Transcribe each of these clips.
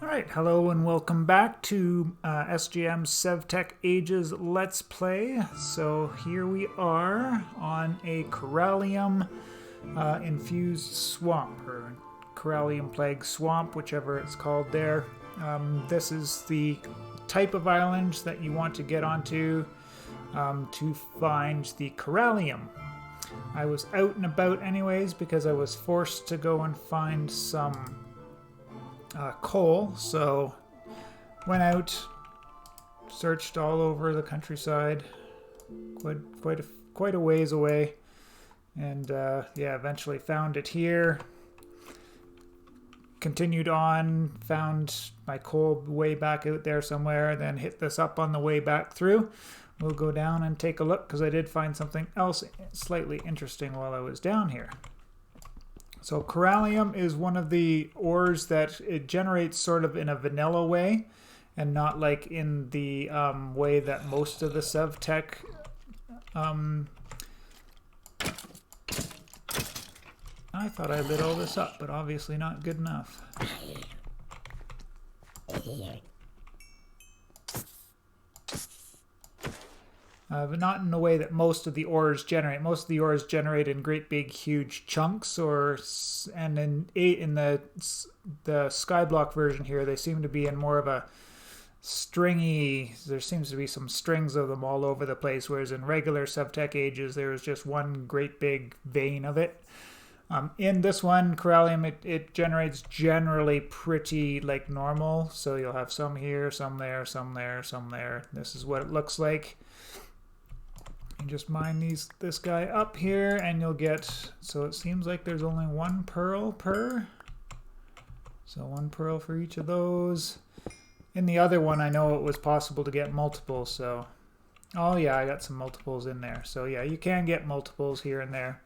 Alright, hello and welcome back to SGM's SevTech Ages Let's Play. So here we are on a Corallium infused swamp, or Corallium plague swamp, whichever it's called there. This is the type of island that you want to get onto to find the Corallium. I was out and about anyways because I was forced to go and find some coal, so went out, searched all over the countryside, quite a ways away, and yeah, eventually found it here. Continued on, found my coal way back out there somewhere, then hit this up on the way back through. We'll go down and take a look because I did find something else slightly interesting while I was down here. So corallium is one of the ores that it generates sort of in a vanilla way and not like in the way that most of the SevTech I thought I lit all this up, but obviously not good enough. But not in the way that most of the ores generate. Most of the ores generate in great big huge chunks, and in the skyblock version here, they seem to be in more of a stringy. There seems to be some strings of them all over the place, whereas in regular SevTech Ages, there was just one great big vein of it. In this one, Corallium, it generates generally pretty like normal. So you'll have some here, some there, some there, some there. This is what it looks like. You just mine this guy up here and you'll get, so it seems like there's only one pearl per. So one pearl for each of those. In the other one, I know it was possible to get multiples, so. Oh yeah, I got some multiples in there. So yeah, you can get multiples here and there.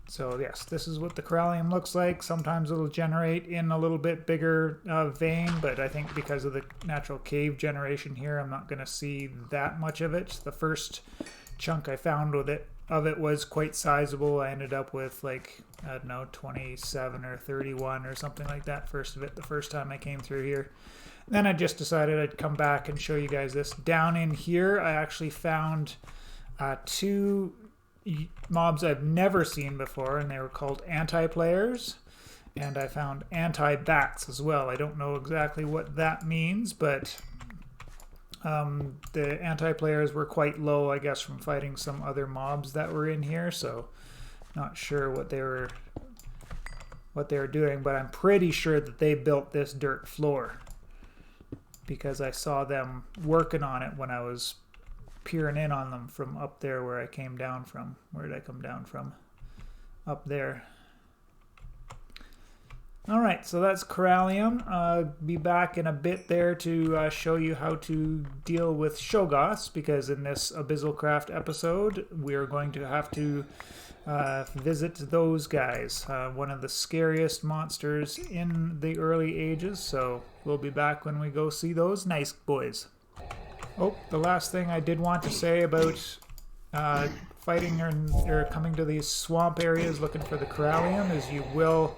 So yes, this is what the corallium looks like. Sometimes it'll generate in a little bit bigger vein, but I think because of the natural cave generation here, I'm not going to see that much of it. The first chunk I found of it was quite sizable. I ended up with like, I don't know, 27 or 31 or something like that the first time I came through here. Then I just decided I'd come back and show you guys this. Down in here, I actually found two mobs I've never seen before, and they were called anti-players, and I found anti-bats as well. I don't know exactly what that means, but the anti-players were quite low, I guess, from fighting some other mobs that were in here, so not sure what they were doing, but I'm pretty sure that they built this dirt floor because I saw them working on it when I was peering in on them from up there where I came down from. Where did I come down from? Up there. Alright, so that's corallium. Be back in a bit there to show you how to deal with shoggoths, because in this Abyssalcraft episode we're going to have to visit those guys. One of the scariest monsters in the early ages, so we'll be back when we go see those nice boys. Oh, the last thing I did want to say about fighting or coming to these swamp areas looking for the corallium is you will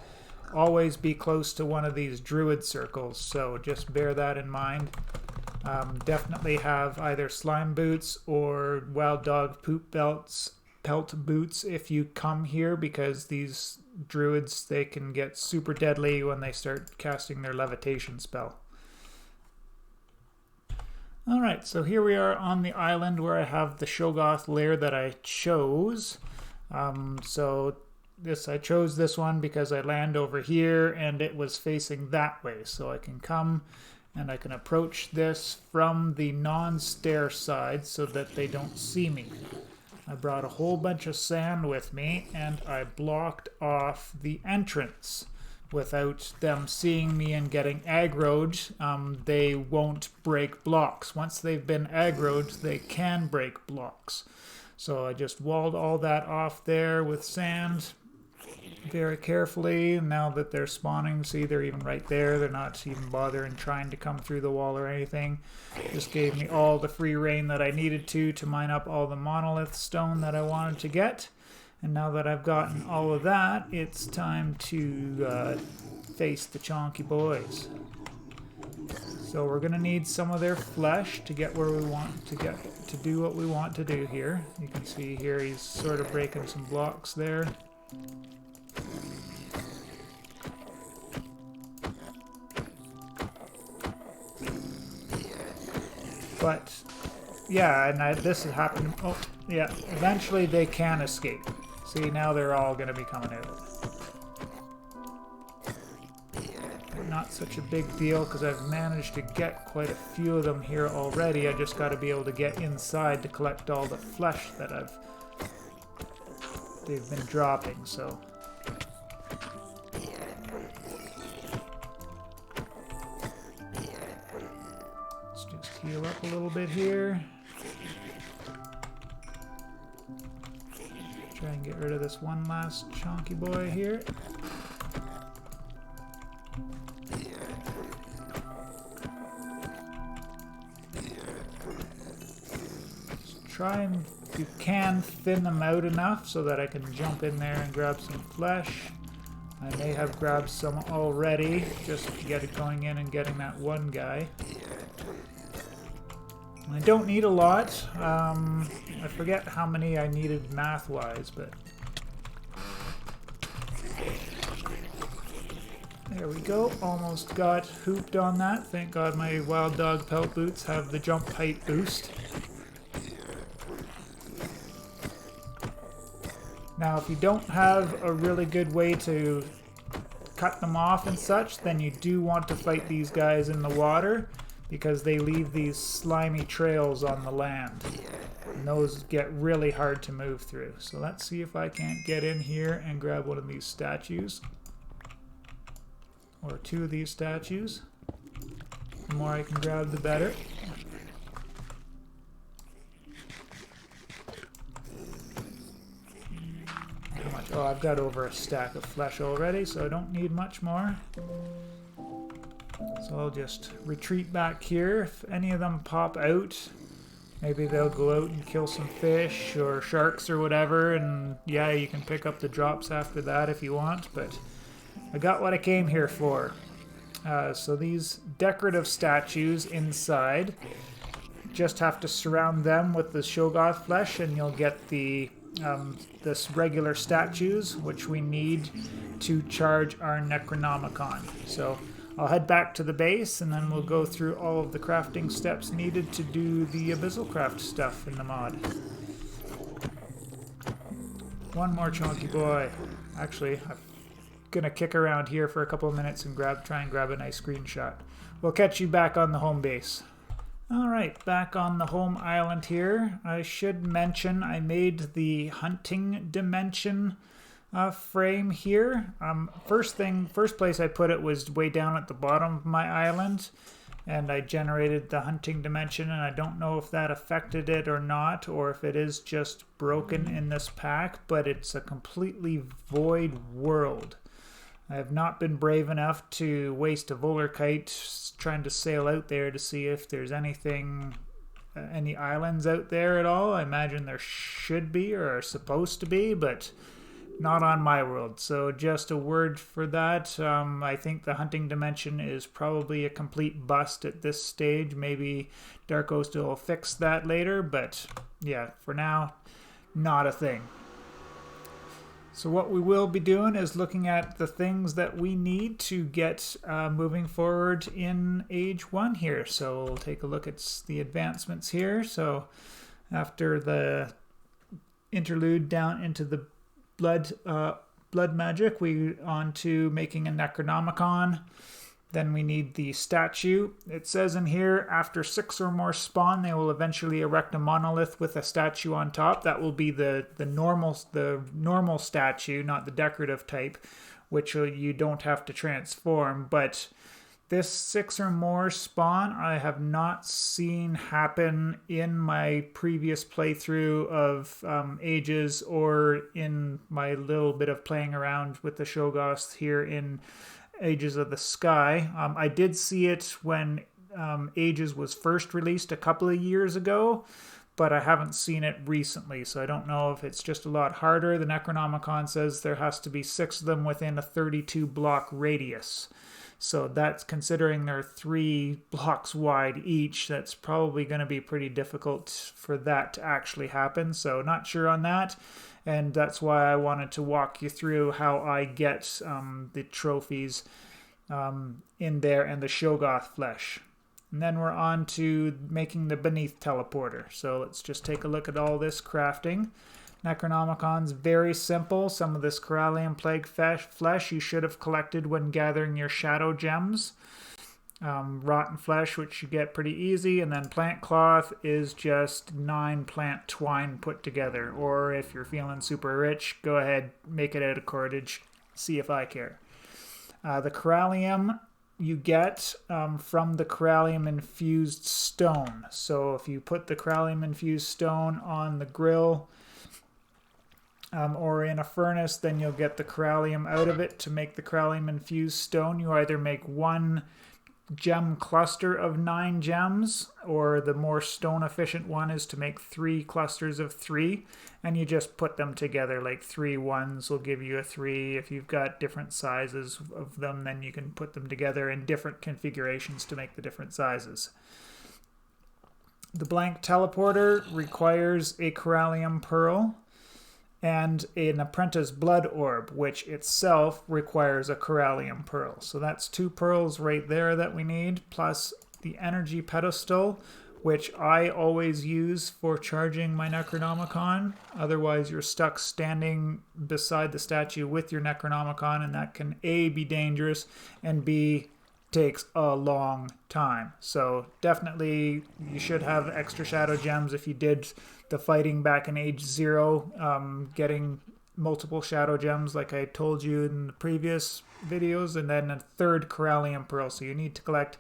always be close to one of these druid circles, so just bear that in mind. Definitely have either slime boots or wild dog pelt boots if you come here, because these druids, they can get super deadly when they start casting their levitation spell. Alright, so here we are on the island where I have the Shogoth Layer that I chose. I chose this one because I land over here and it was facing that way. So I can come and I can approach this from the non-stair side so that they don't see me. I brought a whole bunch of sand with me and I blocked off the entrance. Without them seeing me and getting aggroed, they won't break blocks. Once they've been aggroed, they can break blocks. So I just walled all that off there with sand very carefully. Now that they're spawning, see, they're even right there. They're not even bothering trying to come through the wall or anything. Just gave me all the free reign that I needed to mine up all the monolith stone that I wanted to get. And now that I've gotten all of that, it's time to face the chonky boys. So we're going to need some of their flesh to get where we want to get, to do what we want to do here. You can see here he's sort of breaking some blocks there. But yeah, and this has happened. Oh, yeah, eventually they can escape. See, now they're all going to be coming out. Not such a big deal because I've managed to get quite a few of them here already. I just got to be able to get inside to collect all the flesh that they've been dropping, so. Let's just heal up a little bit here. Try and get rid of this one last chonky boy here. Try and, if you can, thin them out enough so that I can jump in there and grab some flesh. I may have grabbed some already, just to get it going in and getting that one guy. I don't need a lot. I forget how many I needed math-wise, but... There we go, almost got hooped on that. Thank God my wild dog pelt boots have the jump height boost. Now, if you don't have a really good way to cut them off and such, then you do want to fight these guys in the water because they leave these slimy trails on the land. And those get really hard to move through. So let's see if I can't get in here and grab one of these statues. Or two of these statues. The more I can grab, the better. Oh, I've got over a stack of flesh already, so I don't need much more. So I'll just retreat back here. If any of them pop out, maybe they'll go out and kill some fish or sharks or whatever, and yeah, you can pick up the drops after that if you want, but I got what I came here for. So these decorative statues inside, just have to surround them with the Shogoth flesh and you'll get the this regular statues, which we need to charge our necronomicon. So I'll head back to the base and then we'll go through all of the crafting steps needed to do the Abyssalcraft stuff in the mod. One more chunky boy. Actually, I'm gonna kick around here for a couple of minutes and try and grab a nice screenshot. We'll catch you back on the home base. Alright, back on the home island here. I should mention I made the hunting dimension frame here. First place I put it was way down at the bottom of my island, and I generated the hunting dimension, and I don't know if that affected it or not, or if it is just broken in this pack, but it's a completely void world. I have not been brave enough to waste a Volarkite trying to sail out there to see if there's anything, any islands out there at all. I imagine there should be or are supposed to be, but not on my world. So just a word for that. I think the hunting dimension is probably a complete bust at this stage. Maybe Darkos will fix that later, but yeah, for now, not a thing. So what we will be doing is looking at the things that we need to get moving forward in Age 1 here. So we'll take a look at the advancements here. So after the interlude down into the blood magic, we on to making a necronomicon. Then we need the statue. It says in here, after 6 or more spawn, they will eventually erect a monolith with a statue on top. That will be the normal statue, not the decorative type, which you don't have to transform. But this 6 or more spawn, I have not seen happen in my previous playthrough of Ages or in my little bit of playing around with the Shoggoths here in Ages of the Sky. I did see it when Ages was first released a couple of years ago, but I haven't seen it recently, so I don't know if it's just a lot harder. The Necronomicon says there has to be 6 of them within a 32 block radius. So that's considering they're 3 blocks wide each. That's probably going to be pretty difficult for that to actually happen. So not sure on that. And that's why I wanted to walk you through how I get the trophies in there and the Shogoth flesh. And then we're on to making the Beneath teleporter. So let's just take a look at all this crafting. Necronomicon's very simple. Some of this Corallium plague flesh you should have collected when gathering your shadow gems. Rotten flesh, which you get pretty easy, and then plant cloth is just 9 plant twine put together. Or if you're feeling super rich, go ahead, make it out of cordage. See if I care. The Corallium you get from the Corallium infused stone. So if you put the Corallium infused stone on the grill or in a furnace, then you'll get the Corallium out of it. To make the Corallium infused stone, you either make 1 gem cluster of 9 gems, or the more stone efficient one is to make 3 clusters of 3, and you just put them together. Like 3 ones will give you a 3. If you've got different sizes of them, then you can put them together in different configurations to make the different sizes. The blank teleporter requires a Corallium pearl and an apprentice blood orb, which itself requires a Corallium pearl. So that's 2 pearls right there that we need, plus the energy pedestal, which I always use for charging my Necronomicon. Otherwise you're stuck standing beside the statue with your Necronomicon, and that can A, be dangerous, and B, takes a long time. So definitely you should have extra shadow gems if you did the fighting back in Age 0, getting multiple shadow gems like I told you in the previous videos, and then a 3rd Corallium pearl. So you need to collect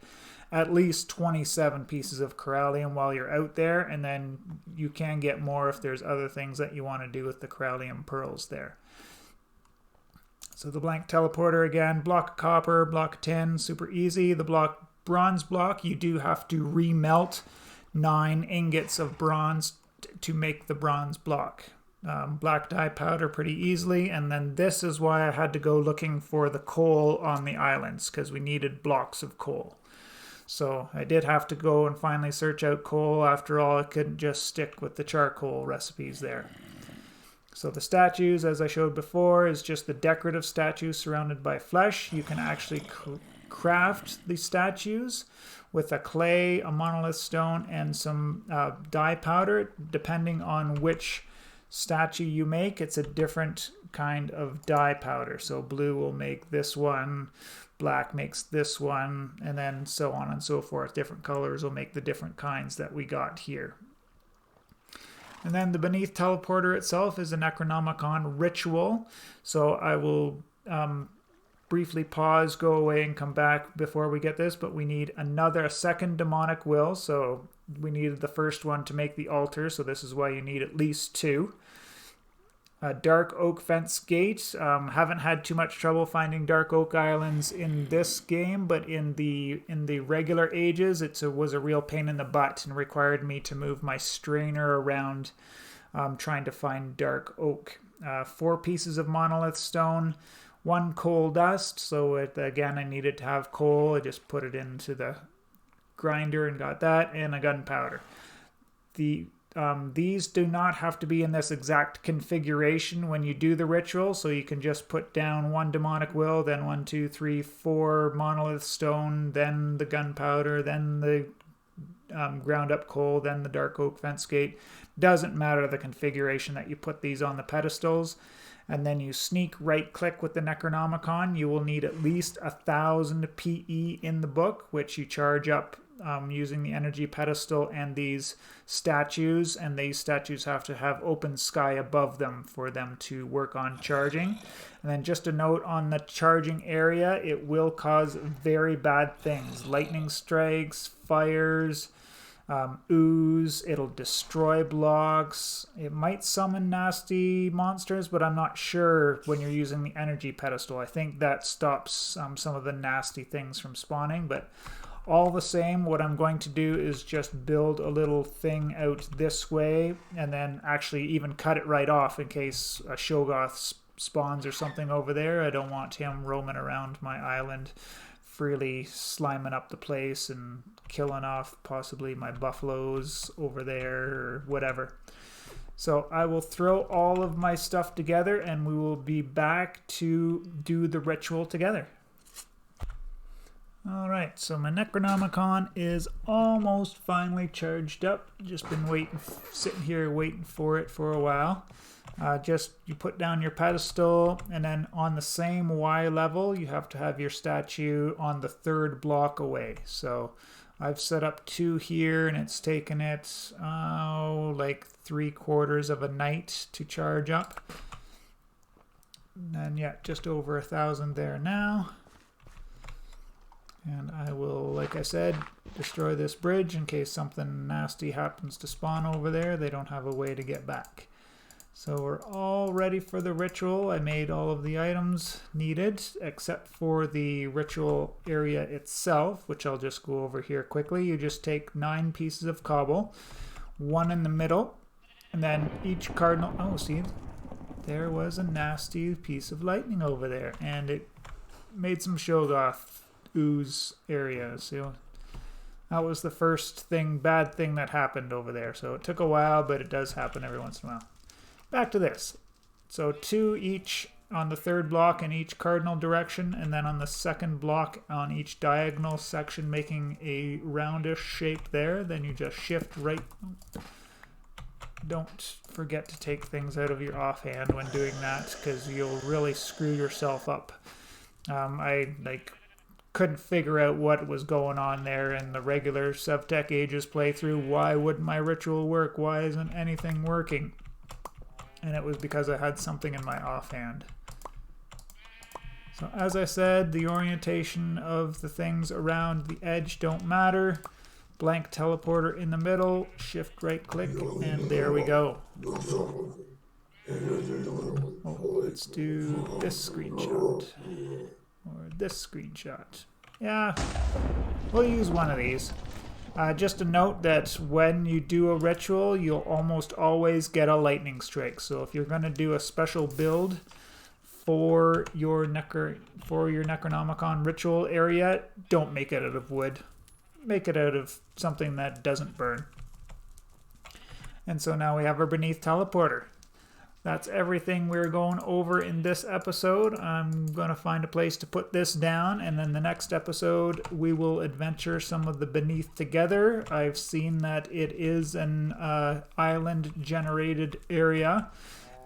at least 27 pieces of Corallium while you're out there, and then you can get more if there's other things that you want to do with the Corallium pearls there. So the blank teleporter again, block of copper, block of tin, super easy. The bronze block, you do have to remelt 9 ingots of bronze to make the bronze block. Black dye powder pretty easily, and then this is why I had to go looking for the coal on the islands, because we needed blocks of coal. So I did have to go and finally search out coal. After all, I couldn't just stick with the charcoal recipes there. So the statues, as I showed before, is just the decorative statue surrounded by flesh. You can actually craft the statues with a clay, a monolith stone, and some dye powder. Depending on which statue you make, it's a different kind of dye powder. So blue will make this one, black makes this one, and then so on and so forth. Different colors will make the different kinds that we got here. And then the Beneath teleporter itself is a Necronomicon ritual. So I will briefly pause, go away, and come back before we get this. But we need a second demonic will. So we needed the first one to make the altar. So this is why you need at least 2. A dark oak fence gate. Haven't had too much trouble finding dark oak islands in this game, but in the regular ages, it was a real pain in the butt and required me to move my strainer around trying to find dark oak. 4 pieces of monolith stone, 1 coal dust. So again, I needed to have coal. I just put it into the grinder and got that, and a gunpowder. These do not have to be in this exact configuration when you do the ritual, so you can just put down 1 demonic will, then 1, 2, 3, 4 monolith stone, then the gunpowder, then the ground up coal, then the dark oak fence gate. Doesn't matter the configuration that you put these on the pedestals. And then you sneak right click with the Necronomicon. You will need at least 1,000 PE in the book, which you charge up using the energy pedestal and these statues, and these statues have to have open sky above them for them to work on charging. And then just a note on the charging area, it will cause very bad things: lightning strikes, fires, ooze, it'll destroy blocks, it might summon nasty monsters, but I'm not sure when you're using the energy pedestal. I think that stops some of the nasty things from spawning, but All the same, what I'm going to do is just build a little thing out this way and then actually even cut it right off in case a Shoggoth spawns or something over there. I don't want him roaming around my island freely sliming up the place and killing off possibly my buffaloes over there or whatever. So I will throw all of my stuff together and we will be back to do the ritual together. Alright, so my necronomicon is almost finally charged up. Just been waiting, sitting here waiting for it for a while. Just you put down your pedestal, and then on the same Y level you have to have your statue on the third block away. So I've set up 2 here and it's taken it like 3/4 of a night to charge up. And then yeah, just over 1,000 there now. And I will, like I said, destroy this bridge in case something nasty happens to spawn over there. They don't have a way to get back. So we're all ready for the ritual. I made all of the items needed except for the ritual area itself, which I'll just go over here quickly. You just take 9 pieces of cobble, 1 in the middle, and then each cardinal... Oh, see, there was a nasty piece of lightning over there, and it made some Shogoth ooze area. So that was the first bad thing that happened over there. So it took a while, but it does happen every once in a while. Back to this. So 2 each on the third block in each cardinal direction, and then on the second block on each diagonal section, making a roundish shape there. Then you just shift right. Don't forget to take things out of your offhand when doing that, because you'll really screw yourself up. I couldn't figure out what was going on there in the regular SevTech Ages playthrough. Why wouldn't my ritual work? Why isn't anything working? And it was because I had something in my offhand. So as I said, the orientation of the things around the edge don't matter. Blank teleporter in the middle, shift right click, and there we go. Oh, let's do this screenshot. Or this screenshot. Yeah, we'll use one of these. Just a note that when you do a ritual, you'll almost always get a lightning strike. So if you're going to do a special build for your Necronomicon ritual area, don't make it out of wood. Make it out of something that doesn't burn. And so now we have our beneath teleporter. That's everything we're going over in this episode. I'm going to find a place to put this down, and then the next episode we will adventure some of the beneath together. I've seen that it is an island generated area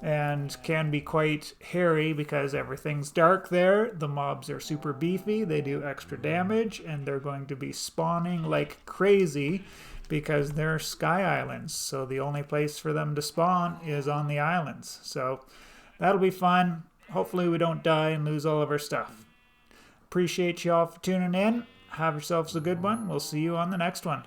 and can be quite hairy because everything's dark there. The mobs are super beefy, they do extra damage, and they're going to be spawning like crazy because they're sky islands, so the only place for them to spawn is on the islands. So that'll be fun. Hopefully we don't die and lose all of our stuff. Appreciate y'all for tuning in. Have yourselves a good one. We'll see you on the next one.